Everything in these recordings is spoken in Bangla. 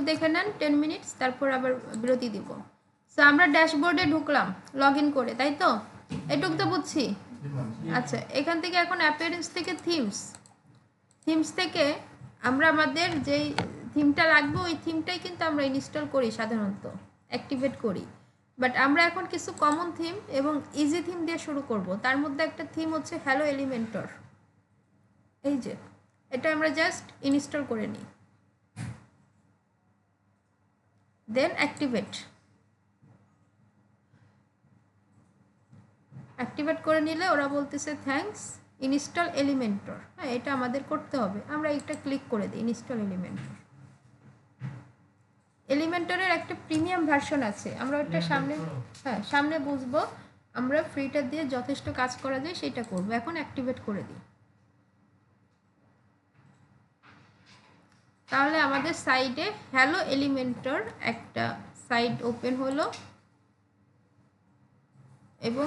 দেখে নেন 10 মিনিটস, তারপর আবার বিরতি দিব। সো আমরা ড্যাশবোর্ডে ঢুকলাম লগ ইন করে, তাই তো? এটুক তো বুঝছি। আচ্ছা, এখান থেকে এখন অ্যাপিয়ারেন্স থেকে থিমস থেকে আমরা আমাদের যেই থিমটা লাগবে ওই থিমটাই কিন্তু আমরা ইনস্টল করি সাধারণত, অ্যাক্টিভেট করি। বাট আমরা এখন কিছু কমন থিম এবং ইজি থিম দিয়ে শুরু করব। তার মধ্যে একটা থিম হচ্ছে হ্যালো এলিমেন্টর। এই যে এটা আমরা জাস্ট ইনস্টল করে নিই, দেন অ্যাক্টিভেট করে নিলে ওরা বলতেছে থ্যাঙ্কস ইনস্টল এলিমেন্টর। হ্যাঁ, এটা আমাদের করতে হবে। আমরা এটা ক্লিক করে দিই, ইনস্টল এলিমেন্টর। এলিমেন্টরের একটা প্রিমিয়াম ভার্সন আছে, আমরা ওটা সামনে বুঝবো। আমরা ফ্রিটা দিয়ে যথেষ্ট কাজ করা যায় সেটা করব। এখন অ্যাক্টিভেট করে দিই। তাহলে আমাদের সাইডে হ্যালো এলিমেন্টর একটা সাইট ওপেন হলো এবং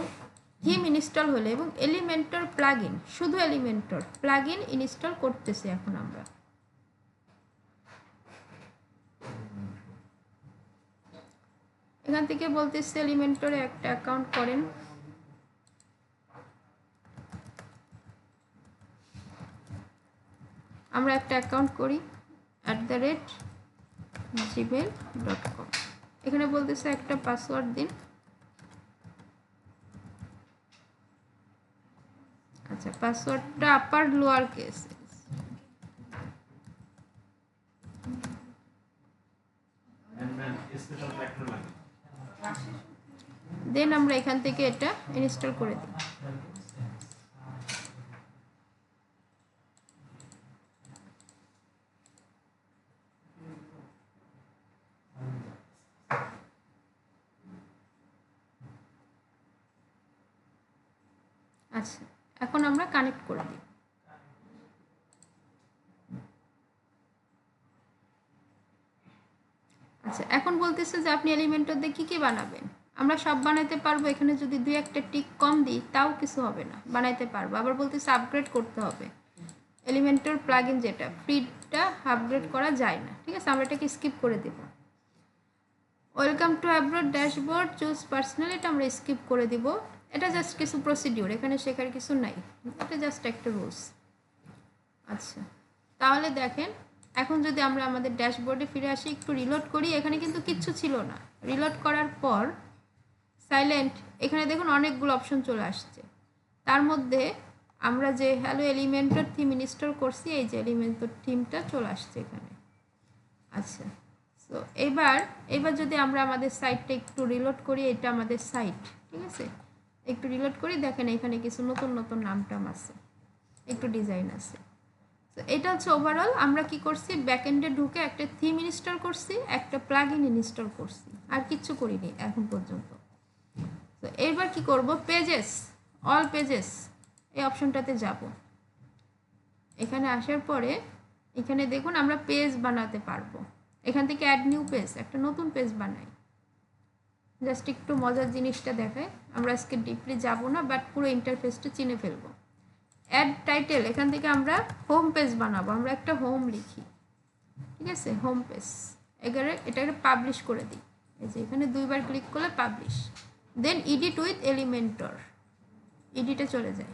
থিম ইনস্টল হলো এবং এলিমেন্টর প্লাগইন, শুধু এলিমেন্টর প্লাগইন ইনস্টল করতেছি এখন আমরা। এখান থেকে বলতেছে এলিমেন্টরে একটা অ্যাকাউন্ট করেন। আমরা একটা অ্যাকাউন্ট করি @gmail.com। এখানে বলতেছে একটা পাসওয়ার্ড দিন। আচ্ছা, পাসওয়ার্ডটা আপার লোয়ার কেস, দেন আমরা এখান থেকে এটা ইনস্টল করে দিই। আচ্ছা, এখন আমরা কানেক্ট করে দিই। আচ্ছা, এখন বলতেছে যে আপনি এলিমেন্টর দিয়ে কী কী বানাবেন। আমরা সব বানাইতে পারবো। এখানে যদি 2-1টা টিক কম দিই তাও কিছু হবে না, বানাইতে পারবো। আবার বলতেছে আপগ্রেড করতে হবে। এলিমেন্টর প্লাগইন যেটা ফ্রিটা আপগ্রেড করা যায় না, ঠিক আছে? আমরা এটাকে স্কিপ করে দেব। Welcome to abroad dashboard choose personal, এটা আমরা স্কিপ করে দিব। এটা জাস্ট কিছু প্রসিডিউর, এখানে শেখার কিছু নাই, এটা জাস্ট একটা রুলস। আচ্ছা, তাহলে দেখেন এখন যদি আমরা আমাদের ড্যাশবোর্ডে ফিরে আসি, একটু রিলোড করি। এখানে কিন্তু কিচ্ছু ছিল না। রিলোড করার পর সাইলেন্ট, এখানে দেখুন অনেকগুলো অপশন চলে আসছে। তার মধ্যে আমরা যে হ্যালো এলিমেন্টর থিম ইনস্টল করছি, এই যে এলিমেন্টর থিমটা চলে আসছে এখানে। আচ্ছা, সো এবার যদি আমরা আমাদের সাইটটা একটু রিলোড করি, এটা আমাদের সাইট, ঠিক আছে? একটু রিলোড করি, দেখেন এখানে কিছু নতুন নতুন নাম আছে, একটু ডিজাইন আছে। তো এটা হচ্ছে ওভারঅল আমরা কি করছি, ব্যাকএন্ডে ঢুকে একটা থিম ইনস্টল করছি, একটা প্লাগইন ইনস্টল করছি, আর কিচ্ছু করিনি এখন পর্যন্ত। তো এবার কি করব, পেজেস, অল পেজেস এই অপশনটাতে যাব। এখানে আসার পরে এখানে দেখুন আমরা পেজ বানাতে পারবো। এখান থেকে অ্যাড নিউ পেজ, একটা নতুন পেজ বানাই। জাস্ট একটু মজার জিনিসটা দেখায়। আমরা আজকে ডিপলি যাব না, বাট পুরো ইন্টারফেসটা চিনে ফেলবো। অ্যাড টাইটেল, এখান থেকে আমরা হোম পেজ বানাবো। আমরা একটা হোম লিখি, ঠিক আছে? Home page. এটাকে পাবলিশ করে দিই। এই যে এখানে 2বার ক্লিক করলে publish. Then edit with Elementor, এডিটে চলে যায়।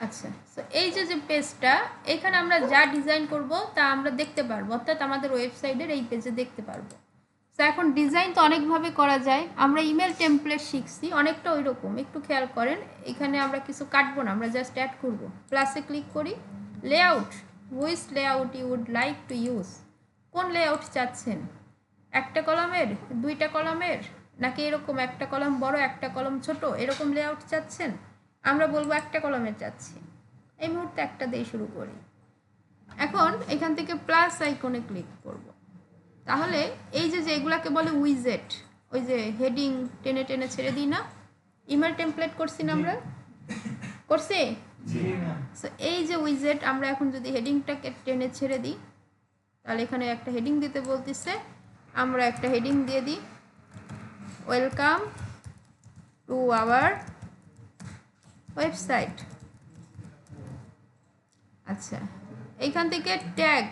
আচ্ছা, সো এই যে পেজটা, এখানে আমরা যা ডিজাইন করব তা আমরা দেখতে পারবো, অর্থাৎ আমাদের ওয়েবসাইটের এই পেজে দেখতে পারবো। তো এখন ডিজাইন তো অনেকভাবে করা যায়। আমরা ইমেল টেমপ্লেট শিখছি, অনেকটা ওই রকম। একটু খেয়াল করেন, এখানে আমরা কিছু কাটবো না, আমরা জাস্ট অ্যাড করব। প্লাসে ক্লিক করি, layout, which layout you would like to use. কোন লেআউট চাচ্ছেন, একটা কলামের, 2টা কলামের, নাকি এরকম একটা কলাম বড় একটা কলাম ছোট, এরকম লেআউট চাচ্ছেন? আমরা বলবো একটা কলামের চাচ্ছি। এই মুহূর্তে একটা দিয়ে শুরু করি। এখন এখান থেকে প্লাস আইকনে ক্লিক করব। তাহলে এই যে এগুলাকে বলে উইজেট, ওই যে হেডিং টেনে টেনে ছেড়ে দিই না, ইমেল টেমপ্লেট করছি না আমরা, করছি? সো এই যে উইজেট, আমরা এখন যদি হেডিংটাকে টেনে ছেড়ে দিই, তাহলে এখানে একটা হেডিং দিতে বলতেছে, আমরা একটা হেডিং দিয়ে দিই, ওয়েলকাম টু আওয়ার ওয়েবসাইট। আচ্ছা, এইখান থেকে ট্যাগ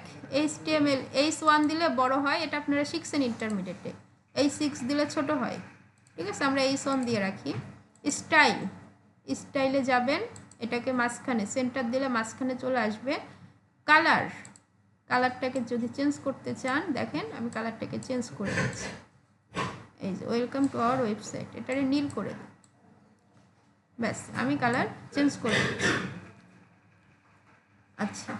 HTML H1 দিলে বড় হয়, এটা আপনারা শিখছেন ইন্টারমিডিয়েটে। H6 দিলে ছোট হয়, ঠিক আছে, আমরা H1 দিয়ে রাখি। স্টাইলে যাবেন, এটাকে মাঝখানে সেন্টার দিলে মাঝখানে চলে আসবে। কালারটাকে যদি চেঞ্জ করতে চান, দেখেন আমি কালারটাকে চেঞ্জ করে দিচ্ছি। এই যে ওয়েলকাম টু আওয়ার ওয়েবসাইট, এটারে নীল করে দিই। ব্যাস, আমি কালার চেঞ্জ করে দিচ্ছি। আচ্ছা,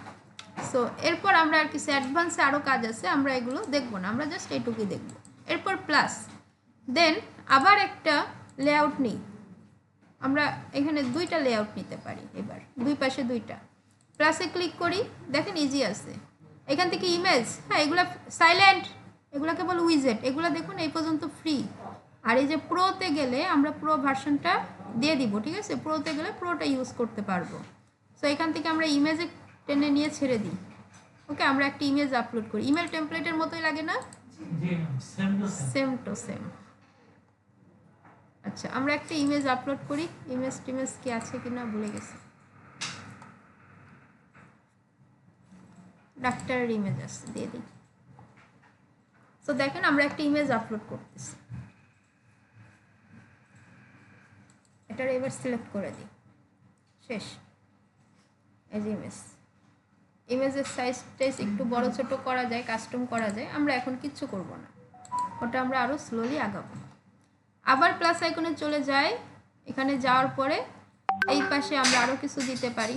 সো এরপর আমরা আর কিছু অ্যাডভান্সে আরও কাজ আছে, আমরা এগুলো দেখব না, আমরা জাস্ট এইটুকুই দেখব। এরপর প্লাস, দেন আবার একটা লেআউট নিই। আমরা এখানে দুইটা লেআউট নিতে পারি, এবার দুই পাশে দুইটা। প্লাসে ক্লিক করি, দেখেন ইজি আছে। এখান থেকে ইমেজ, হ্যাঁ এগুলো সাইলেন্ট, এগুলো কেবল উইজেট, এগুলো দেখুন এই পর্যন্ত ফ্রি। আর এই যে প্রোতে গেলে আমরা প্রো ভার্সনটা দিয়ে দিব, ঠিক আছে, প্রোতে গেলে প্রোটা ইউজ করতে পারবো। সো এখান থেকে আমরা ইমেজে টেনে নিয়ে ছেড়ে দিই। ওকে, আমরা একটা ইমেজ আপলোড করি, ইমেল টেমপ্লেটের মতোই লাগে না? Same to same. আচ্ছা, আমরা একটা ইমেজ আপলোড করি, ইমেজ কি আছে কিনা ভুলে গেছি। ডাক্তারের ইমেজ আছে, দিয়ে দিই। তো দেখেন আমরা একটা ইমেজ আপলোড করতেছি, এটার এবার সিলেক্ট করে দিই, শেষ। এই যে ইমেজের সাইজ একটু বড় ছোট করা যায়, কাস্টম করা যায়, আমরা এখন কিচ্ছু করব না, ওটা আমরা আরও স্লোলি আগাবো। আবার প্লাস আইকনে চলে যাই, এখানে যাওয়ার পরে এই পাশে আমরা আরও কিছু দিতে পারি।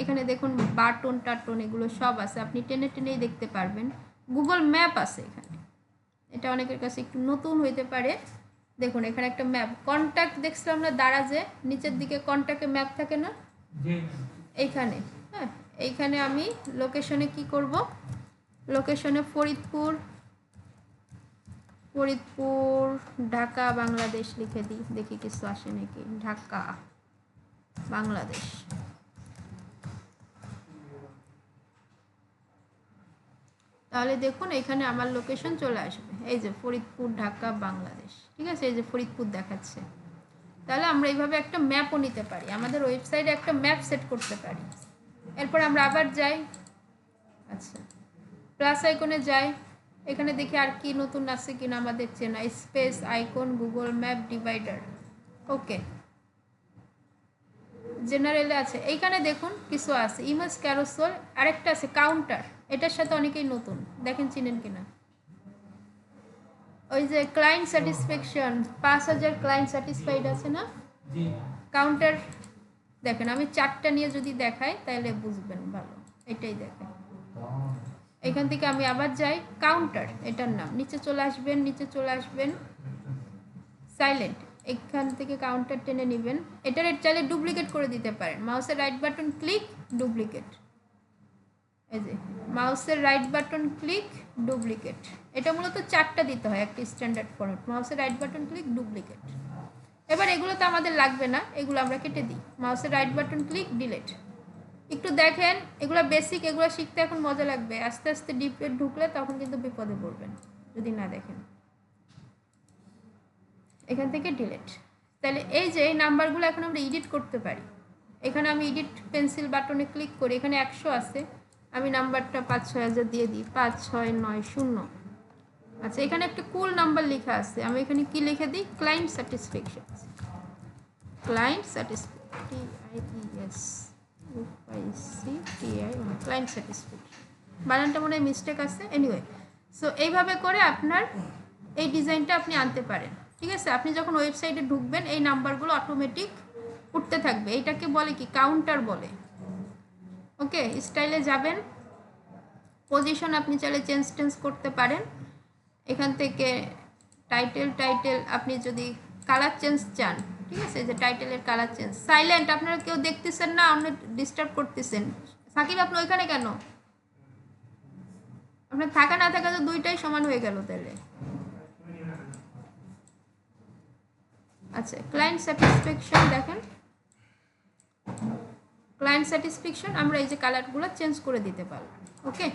এখানে দেখুন বাটন টাটন এগুলো সব আছে, আপনি টেনে টেনেই দেখতে পারবেন। গুগল ম্যাপ আছে এখানে, এটা অনেকের কাছে একটু নতুন হইতে পারে। দেখুন এখানে একটা ম্যাপ, কন্ট্যাক্ট দেখছিলাম না দারাজে, নিচের দিকে কন্ট্যাক্টে ম্যাপ থাকে না, এইখানে, হ্যাঁ এইখানে আমি লোকেশনে কি করব, লোকেশনে ফরিদপুর ঢাকা বাংলাদেশ লিখে দিই, দেখি কিছু আসে নাকি। ঢাকা বাংলাদেশ, তাহলে দেখুন এখানে আমার লোকেশন চলে আসবে, এই যে ফরিদপুর ঢাকা বাংলাদেশ, ঠিক আছে, এই যে ফরিদপুর দেখাচ্ছে। তাহলে আমরা এইভাবে একটা ম্যাপও নিতে পারি, আমাদের ওয়েবসাইটে একটা ম্যাপ সেট করতে পারি। এরপর আমরা আবার যাই, আচ্ছা প্লাস আইকনে যাই, এখানে দেখি আর কি নতুন আছে কিনা আমাদের চেনা, space icon Google map divider, okay জেনারেলে আছে। এইখানে দেখুন কিছু আছে, ইমেজ ক্যারোসেল, আরেকটা আছে কাউন্টার, এটার সাথে অনেকেই নতুন, দেখেন চিনেন কিনা। ওই যে ক্লায়েন্ট স্যাটিসফ্যাকশন 5000 ক্লায়েন্ট স্যাটিসফাইড আছে না, কাউন্টার দেখেন, আমি 4টা নিয়ে যদি দেখাই তাহলে বুঝবেন ভালো, এটাই দেখেন। এখান থেকে আমি আবার যাই, কাউন্টার এটার নাম, নিচে চলে আসবেন সাইলেন্ট, এখান থেকে কাউন্টার টেনে নেবেন। এটার চাইলে ডুপ্লিকেট করে দিতে পারেন, মাউসের রাইট বাটন ক্লিক ডুপ্লিকেট, এই যে মাউসের রাইট বাটন ক্লিক ডুপ্লিকেট, এটা মূলত 4টা দিতে হয় একটা স্ট্যান্ডার্ড ফরম্যাট, মাউসের রাইট বাটন ক্লিক ডুপ্লিকেট। এবার এগুলো তো আমাদের লাগবে না, এগুলো আমরা কেটে দিই, মাউসের রাইট বাটন ক্লিক ডিলিট। একটু দেখেন এগুলো বেসিক, এগুলো শিখতে এখন মজা লাগবে, আস্তে আস্তে ডিপে ঢুকলে তখন কিন্তু বিপদে পড়বেন যদি না দেখেন। এখান থেকে ডিলিট, তাহলে এই যে এই নাম্বারগুলো এখন আমরা এডিট করতে পারি। এখানে আমি এডিট পেন্সিল বাটনে ক্লিক করি, এখানে 100 আছে, আমি নাম্বারটা 5-6000 দিয়ে দিই, 5690। আচ্ছা এখানে একটা কুল নাম্বার লেখা আছে, আমি এখানে কি লিখে দিই, ক্লায়েন্ট স্যাটিসফ্যাকশন, ক্লায়েন্ট স্যাটিসফ্যাকশন, বানানটা মনে হয় মিস্টেক আছে, এনিওয়ে। সো এইভাবে করে আপনার এই ডিজাইনটা আপনি আনতে পারেন, ঠিক আছে। আপনি যখন ওয়েবসাইটে ঢুকবেন এই নাম্বারগুলো অটোমেটিক উঠতে থাকবে, এইটাকে বলে কি কাউন্টার বলে। ওকে, স্টাইলে যাবেন, পজিশন আপনি চাইলে চেঞ্জ করতে পারেন। এখান থেকে টাইটেল আপনি যদি কালার চেঞ্জ চান, ঠিক আছে, যে টাইটেলের কালার চেঞ্জ, সাইলেন্ট, আপনারা কেউ দেখতেছেন না, আপনি ডিস্টার্ব করতেছেন। সাকিব আপনি ওইখানে কেন, আপনার থাকা না থাকা তো দুইটাই সমান হয়ে গেল তাহলে। আচ্ছা ক্লায়েন্ট স্যাটিসফ্যাকশন, দেখেন ক্লায়েন্ট স্যাটিসফ্যাকশন, আমরা এই যে কালারগুলো চেঞ্জ করে দিতে পারবো। ওকে,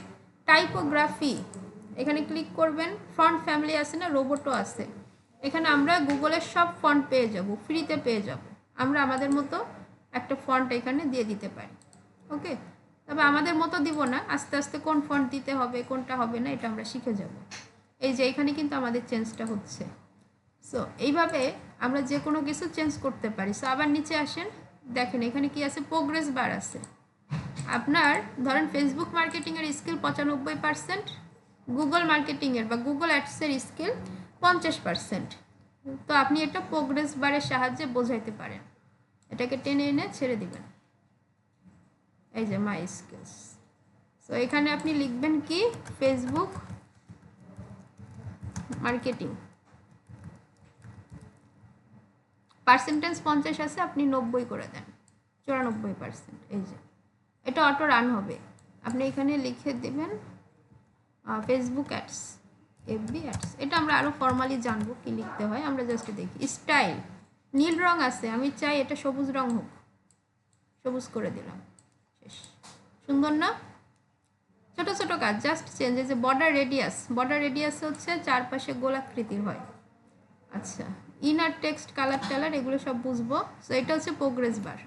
টাইপোগ্রাফি, এখানে ক্লিক করবেন, ফন্ট ফ্যামিলি আছে না, রোবটও আছে, এখানে আমরা গুগলের সব ফন্ট পেয়ে যাব, ফ্রিতে পেয়ে যাব। আমরা আমাদের মতো একটা ফন্ট এখানে দিয়ে দিতে পারি। ওকে, তবে আমাদের মতো দিব না, আস্তে আস্তে কোন ফন্ট দিতে হবে কোনটা হবে না এটা আমরা শিখে যাব। এই যে এখানে কিন্তু আমাদের চেঞ্জটা হচ্ছে। সো এইভাবে আমরা যে কোনো কিছু চেঞ্জ করতে পারি। সো আবার নিচে আসেন, দেখেন এখানে কি আছে, প্রোগ্রেস বার আছে। আপনার ধরেন ফেসবুক মার্কেটিংয়ের স্কিল 95%, গুগল মার্কেটিংয়ের বা গুগল অ্যাডসের স্কিল 50%। তো আপনি এটা প্রোগ্রেস বারের সাহায্যে বোঝাইতে পারেন। এটাকে টেনে এনে ছেড়ে দিবেন, এই যে মাই স্কিলস। সো এখানে আপনি লিখবেন কি, ফেসবুক মার্কেটিং। পার্সেন্টেজ 50 আছে, আপনি 90 করে দেন, 94%। এই যে এটা অটো রান হবে। আপনি এখানে লিখে দেবেন ফেসবুক অ্যাডস, এফবি অ্যাডস। এটা আমরা আরও ফর্মালি জানবো কি লিখতে হয়, আমরা জাস্ট দেখি। স্টাইল নীল রং আছে, আমি চাই এটা সবুজ রং হোক, সবুজ করে দিলাম, শেষ। সুন্দর না? ছোট ছোট কাজ, জাস্ট চেঞ্জ। এই যে বর্ডার রেডিয়াস, বর্ডার রেডিয়াস হচ্ছে চারপাশে গোলাকৃতির হয়। আচ্ছা, ইনার টেক্সট, কালার টালার এগুলো সব বুঝবো। সো এটা হচ্ছে প্রোগ্রেস বার।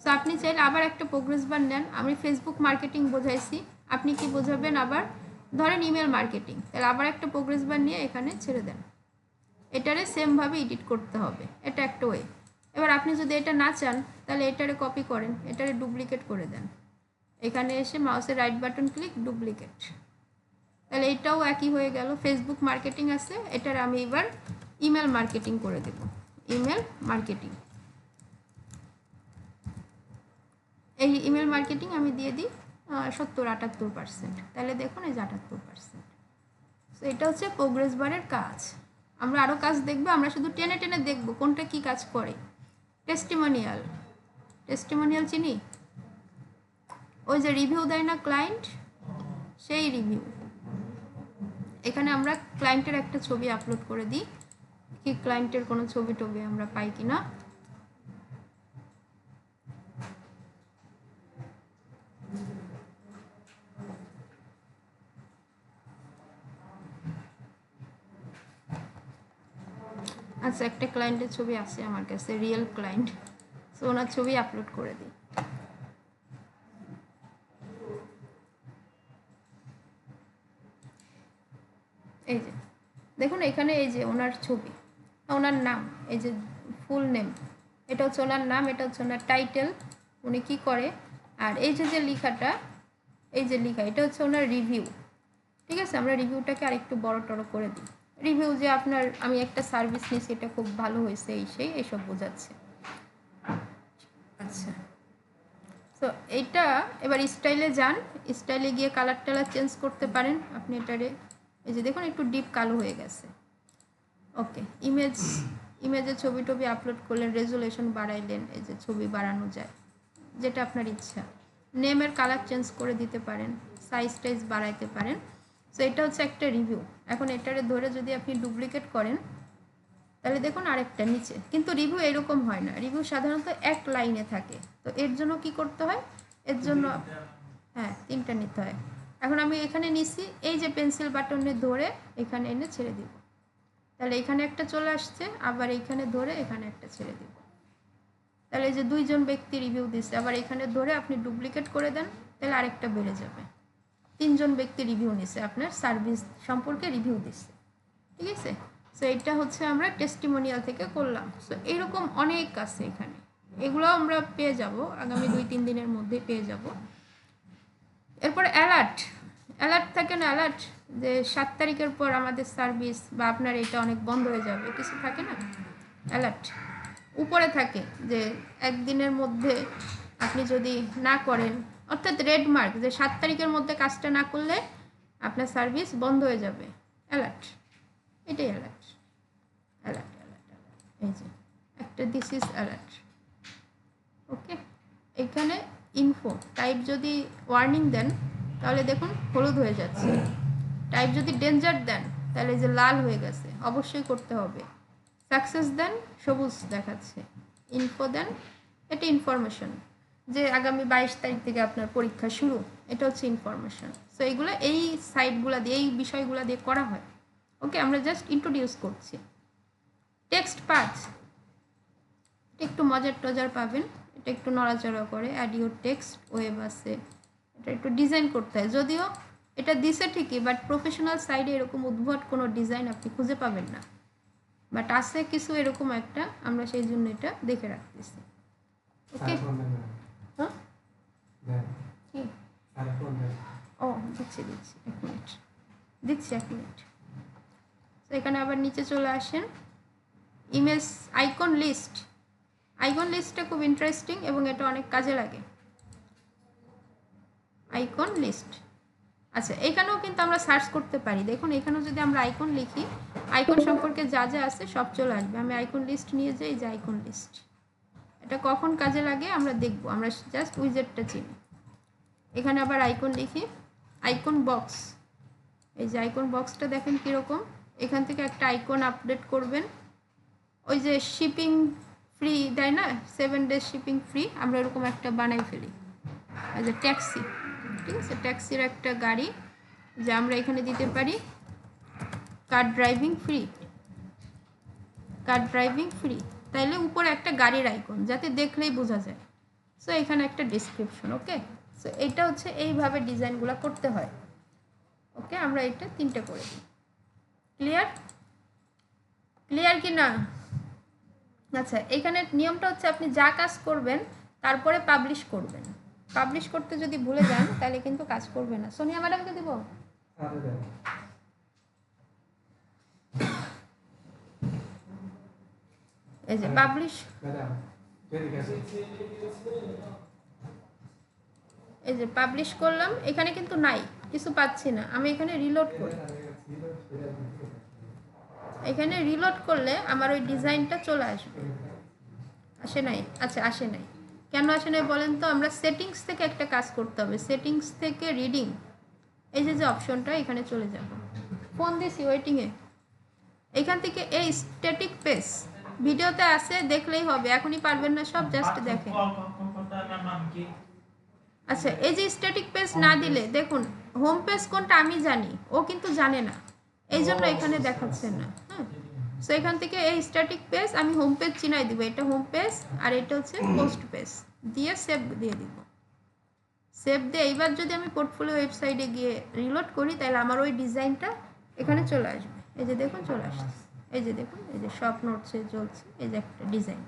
সো আপনি চাইলে আবার একটা প্রোগ্রেস বার নেন। আমি ফেসবুক মার্কেটিং বোঝাইছি, আপনি কি বোঝাবেন আবার, ধরেন ইমেল মার্কেটিং, তাহলে আবার একটা প্রোগ্রেস বার নিয়ে এখানে ছেড়ে দেন। এটারে সেমভাবে এডিট করতে হবে, এটা একটা ওয়ে। এবার আপনি যদি এটা না চান তাহলে এটারে কপি করেন, এটারে ডুপ্লিকেট করে দেন। এখানে এসে মাউসের রাইট বাটন ক্লিক, ডুপ্লিকেট। তাহলে এটাও একই হয়ে গেল। ফেসবুক মার্কেটিং আছে, এটার আমি এবার ইমেল মার্কেটিং করে দেব, ইমেল মার্কেটিং। এই ইমেল মার্কেটিং আমি দিয়ে দিই 70-78%। তাহলে দেখুন এই যে 78%। সো এটা হচ্ছে প্রোগ্রেস বারের কাজ। আমরা আরও কাজ দেখবো, আমরা শুধু টেনে টেনে দেখবো কোনটা কি কাজ করে। টেস্টিমোনিয়াল, টেস্টিমোনিয়াল চিনি, ওই যে রিভিউ দেয় না ক্লায়েন্ট, সেই রিভিউ। এখানে আমরা ক্লায়েন্টের একটা ছবি আপলোড করে দিই, কি ক্লায়েন্টের কোনো ছবি টবি আমরা পাই কিনা। আচ্ছা, একটা ক্লায়েন্টের ছবি আছে আমার কাছে, রিয়েল ক্লায়েন্ট। সো ওনার ছবি আপলোড করে দিই। এই যে দেখুন এখানে এই যে ওনার ছবি, ওনার নাম, এই যে ফুল নেম, এটা হচ্ছে ওনার নাম, এটা হচ্ছে ওনার টাইটেল, উনি কি করে। আর এই যে যে লেখাটা, এই যে লেখা, এটা হচ্ছে ওনার রিভিউ। ঠিক আছে, আমরা রিভিউটাকে আরেকটু বড় টড়ো করে দিই। রিভিউ যে আপনার, আমি একটা সার্ভিস নিয়েছি, এটা খুব ভালো হয়েছে, এই সেই এইসব বোঝাচ্ছে। আচ্ছা, তো এইটা এবার স্টাইলে যান, স্টাইলে গিয়ে কালার টালার চেঞ্জ করতে পারেন আপনি এটারে। এই যে দেখুন একটু ডিপ কালো হয়ে গেছে। ওকে, ইমেজে ছবি টবি আপলোড করলেন, রেজুলেশন বাড়াইলেন, এই যে ছবি বাড়ানো যায়, যেটা আপনার ইচ্ছা। নেমের কালার চেঞ্জ করে দিতে পারেন, সাইজ টাইজ বাড়াইতে পারেন। সো এটা হচ্ছে একটা রিভিউ। এখন এটারে ধরে যদি আপনি ডুপ্লিকেট করেন তাহলে দেখুন আরেকটা নিচে, কিন্তু রিভিউ এরকম হয় না, রিভিউ সাধারণত এক লাইনে থাকে। তো এর জন্য কি করতে হয়, এর জন্য হ্যাঁ 3টা নিতে হয়। এখন আমি এখানে নিছি, এই যে পেন্সিল বাটনে ধরে এখানে এনে ছেড়ে দিব, তাহলে এখানে একটা চলে আসছে, আবার এইখানে ধরে এখানে একটা ছেড়ে দিব। তাহলে এই যে 2জন ব্যক্তি রিভিউ দিচ্ছে, আবার এখানে ধরে আপনি ডুপ্লিকেট করে দেন, তাহলে আরেকটা বেড়ে যাবে। 3জন ব্যক্তি রিভিউ নিছে, আপনার সার্ভিস সম্পর্কে রিভিউ দিচ্ছে। ঠিক আছে, সো এটা হচ্ছে আমরা টেস্টিমোনিয়াল থেকে করলাম। সো এরকম অনেক আছে এখানে, এগুলো আমরা পেয়ে যাব আগামী 2-3 দিনের মধ্যে পেয়ে যাব। এরপর অ্যালার্ট, অ্যালার্ট থাকে না, অ্যালার্ট যে 7 তারিখের পর আমাদের সার্ভিস বা আপনার এটা অনেক বন্ধ হয়ে যাবে, কিছু থাকে না অ্যালার্ট, উপরে থাকে যে একদিনের মধ্যে আপনি যদি না করেন, অর্থাৎ রেড মার্ক, যে 7 তারিখের মধ্যে কাজটা না করলে আপনার সার্ভিস বন্ধ হয়ে যাবে। অ্যালার্ট, এটাই অ্যালার্ট, অ্যালার্ট অ্যালার্ট অ্যালার্ট। এই যে একটা, দিস ইজ অ্যালার্ট। ওকে, এখানে ইনফো টাইপ যদি ওয়ার্নিং দেন তাহলে দেখুন হলুদ হয়ে যাচ্ছে, টাইপ যদি ডেঞ্জার দেন তাহলে যে লাল হয়ে গেছে, অবশ্যই করতে হবে। সাকসেস দেন, সবুজ দেখাচ্ছে। ইনফো দেন, এটা ইনফরমেশন, যে আগামী 22 তারিখ থেকে আপনার পরীক্ষা শুরু, এটা হচ্ছে ইনফরমেশন। সো এইগুলো এই সাইটগুলো দিয়ে, এই বিষয়গুলো দিয়ে করা হয়। ওকে, আমরা জাস্ট ইন্ট্রোডিউস করছি। টেক্সট পাঁচ, একটু মজার টজার পাবেন, এটা একটু নড়াচড়া করে, অ্যাড ইউর টেক্সট, ওয়েব আছে, এটা একটু ডিজাইন করতে হয়, যদিও এটা দিছে ঠিকই, বাট প্রফেশনাল সাইডে এরকম উদ্ভট কোনো ডিজাইন আপনি খুঁজে পাবেন না, বাট আছে কিছু এরকম একটা, আমরা সেই জন্য এটা দেখে রাখতেছি। ওকে, হ্যাঁ কি ও দিচ্ছি এক মিনিট, এক মিনিট। তো এখানে আবার নিচে চলে আসেন, ইমেজ আইকন লিস্ট। আইকন লিস্টটা খুব ইন্টারেস্টিং এবং এটা অনেক কাজে লাগে। আইকন লিস্ট, আচ্ছা এখানেও কিন্তু আমরা সার্চ করতে পারি। দেখুন এখানেও যদি আমরা আইকন লিখি, আইকন সম্পর্কে যা যা আছে সব চলে আসবে। আমি আইকন লিস্ট নিয়ে যাই, যে আইকন লিস্ট, এটা কখন কাজে লাগে আমরা দেখব, আমরা জাস্ট উইজেটটা চিনি। এখানে আবার আইকন লিখি, আইকন বক্স, এই যে আইকন বক্সটা দেখেন কীরকম, এখান থেকে একটা আইকন আপডেট করবেন, ওই যে শিপিং ফ্রি দেয় না, 7 days শিপিং ফ্রি, আমরা এরকম একটা বানাই ফেলি, এই যে ট্যাক্সি, ঠিক আছে, ট্যাক্সির একটা গাড়ি, যে আমরা এখানে দিতে পারি কার ড্রাইভিং ফ্রি, কার ড্রাইভিং ফ্রি, তাইলে উপরে একটা গাড়ির আইকন, যাতে দেখলেই বোঝা যায়। সো এখানে একটা ডিসক্রিপশন। ওকে, সো এটা হচ্ছে এইভাবে ডিজাইনগুলো করতে হয়। ওকে, আমরা এটা 3টে করে দিই। ক্লিয়ার? ক্লিয়ার কি না? আচ্ছা, এখানে নিয়মটা হচ্ছে আপনি যা কাজ করবেন তারপরে পাবলিশ করবেন। পাবলিশ করতে যদি ভুলে যান তাহলে কিন্তু কাজ করবে না। সোনিয়া ম্যাডামকে দিব? এই যে পাবলিশ, এই যে পাবলিশ করলাম, এখানে কিন্তু নাই, কিছু পাচ্ছি না। আমি এখানে রিলোড করি, এখানে রিলোড করলে আমার ওই ডিজাইনটা চলে আসবে। আসে নাই? আচ্ছা আসে নাই, কেন আসে নাই বলেন তো? আমরা সেটিংস থেকে একটা কাজ করতে হবে, সেটিংস থেকে রিডিং, এই যে অপশনটা, এখানে চলে যাব। ফোন দিছি ওয়েটিংয়ে, এখান থেকে এই স্ট্যাটিক পেজ ভিডিওতে আছে, দেখলেই হবে, এখনই পারবেন না সব, জাস্ট দেখেন। আচ্ছা, এই যে স্ট্যাটিক পেজ না দিলে, দেখুন হোম পেজ কোনটা আমি জানি, ও কিন্তু জানে না, এই জন্য এখানে দেখাচ্ছে না। হ্যাঁ, সো এখান থেকে এই স্ট্যাটিক পেজ আমি হোম পেজ চিনাই দিব, এটা হোম পেজ আর এটা হচ্ছে পোস্ট পেজ, দিয়ে সেভ দিয়ে দিব। সেভ দিয়ে এইবার যদি আমি পোর্টফোলিও ওয়েবসাইটে গিয়ে রিলোড করি, তাহলে আমার ওই ডিজাইনটা এখানে চলে আসবে। এই যে দেখুন চলে আসছে, এই যে দেখুন, এই যে শপ নোটসে চলছে, এই যে একটা ডিজাইন,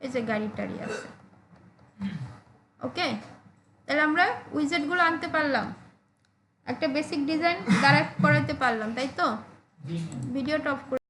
এই যে গাড়ি টাড়ি আছে। ওকে, তাহলে আমরা উইজেটগুলো আনতে পারলাম, একটা বেসিক ডিজাইন দাঁড়া করাতে পারলাম, তাই তো? ভিডিওটা অফ করে